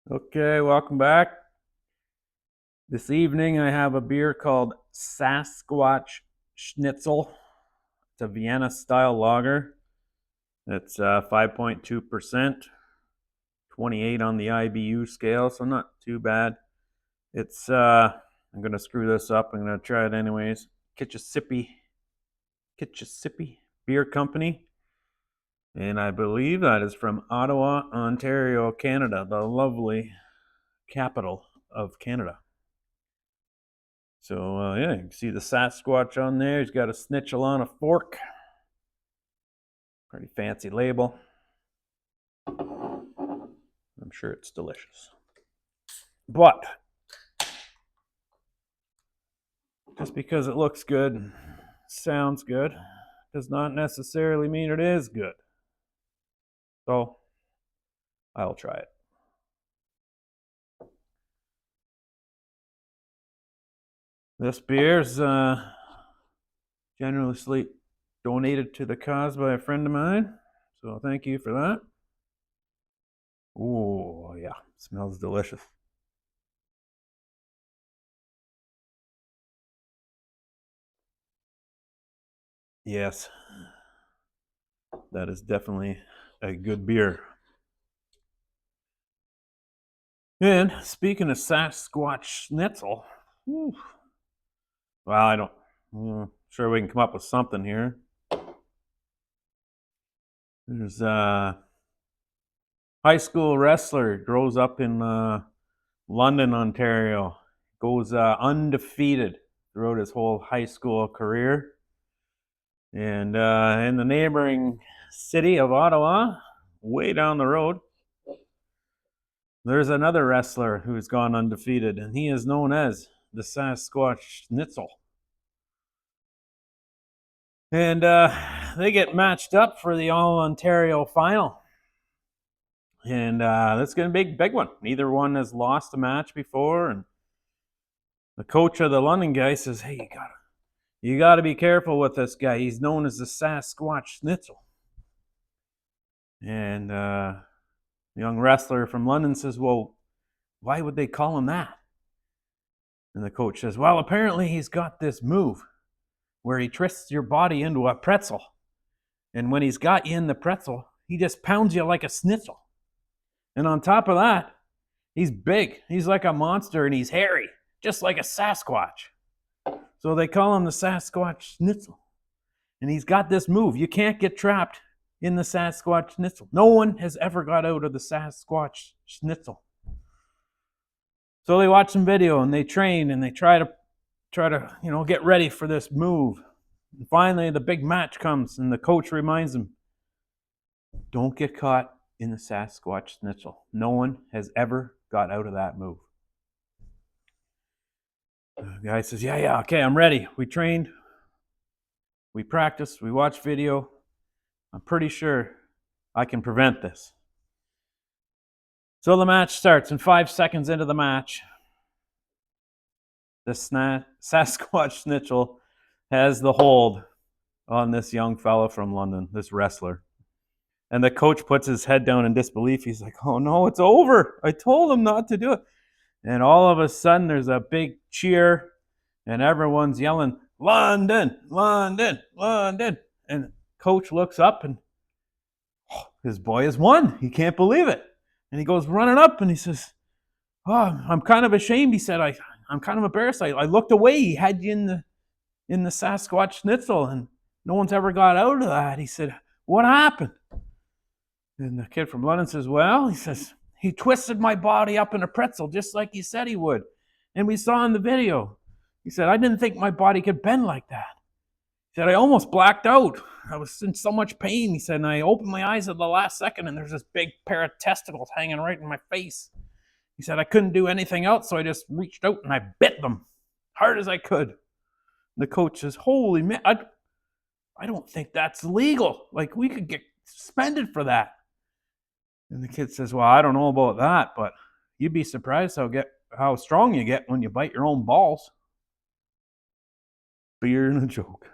Okay, welcome back. This evening I have a beer called Sasquatch Schnitzel. It's a Vienna-style lager. It's 5.2%, 28 on the IBU scale, so not too bad. It's, I'm going to screw this up. I'm going to try it anyways. Kichesippi Beer Company. And I believe that is from Ottawa, Ontario, Canada, the lovely capital of Canada. So yeah, you can see the Sasquatch on there. He's got a schnitzel on a fork. Pretty fancy label. I'm sure it's delicious. But just because it looks good, sounds good, does not necessarily mean it is good. So I'll try it. This beer is generously donated to the cause by a friend of mine. So thank you for that. Oh yeah, smells delicious. Yes, that is definitely a good beer. And speaking of Sasquatch Schnitzel, well, I'm sure we can come up with something here. There's a high school wrestler, grows up in London, Ontario, goes undefeated throughout his whole high school career. And in the neighboring city of Ottawa, way down the road, there's another wrestler who's gone undefeated, and he is known as the Sasquatch Schnitzel. And they get matched up for the All-Ontario final. And that's going to be a big one. Neither one has lost a match before. And the coach of the London guy says, hey, you got to be careful with this guy. He's known as the Sasquatch Schnitzel. And the young wrestler from London says, well, why would they call him that? And the coach says, well, apparently he's got this move where he twists your body into a pretzel. And when he's got you in the pretzel, he just pounds you like a schnitzel. And on top of that, he's big. He's like a monster and he's hairy, just like a Sasquatch. So they call him the Sasquatch Schnitzel. And he's got this move. You can't get trapped in the Sasquatch Schnitzel. No one has ever got out of the Sasquatch Schnitzel. So they watch some video and they train and they try to get ready for this move. And finally, the big match comes and the coach reminds them, don't get caught in the Sasquatch Schnitzel. No one has ever got out of that move. The guy says, yeah, okay, I'm ready. We trained, we practiced, we watched video. I'm pretty sure I can prevent this. So the match starts, and 5 seconds into the match, the Sasquatch Schnitzel has the hold on this young fellow from London, this wrestler. And the coach puts his head down in disbelief. He's like, oh no, it's over. I told him not to do it. And all of a sudden, there's a big cheer, and everyone's yelling, London, London, London. And coach looks up, and his boy has won. He can't believe it. And he goes running up, and he says, oh, I'm kind of ashamed. He said, I'm kind of embarrassed. I looked away. He had you in the Sasquatch Schnitzel, and no one's ever got out of that. He said, what happened? And the kid from London says, well, he says, he twisted my body up in a pretzel just like he said he would. And we saw in the video. He said, I didn't think my body could bend like that. He said, I almost blacked out. I was in so much pain. He said, and I opened my eyes at the last second, and there's this big pair of testicles hanging right in my face. He said, I couldn't do anything else, so I just reached out and I bit them hard as I could. The coach says, holy man, I don't think that's legal. Like, we could get suspended for that. And the kid says, well, I don't know about that, but you'd be surprised how strong you get when you bite your own balls. Beer and a joke.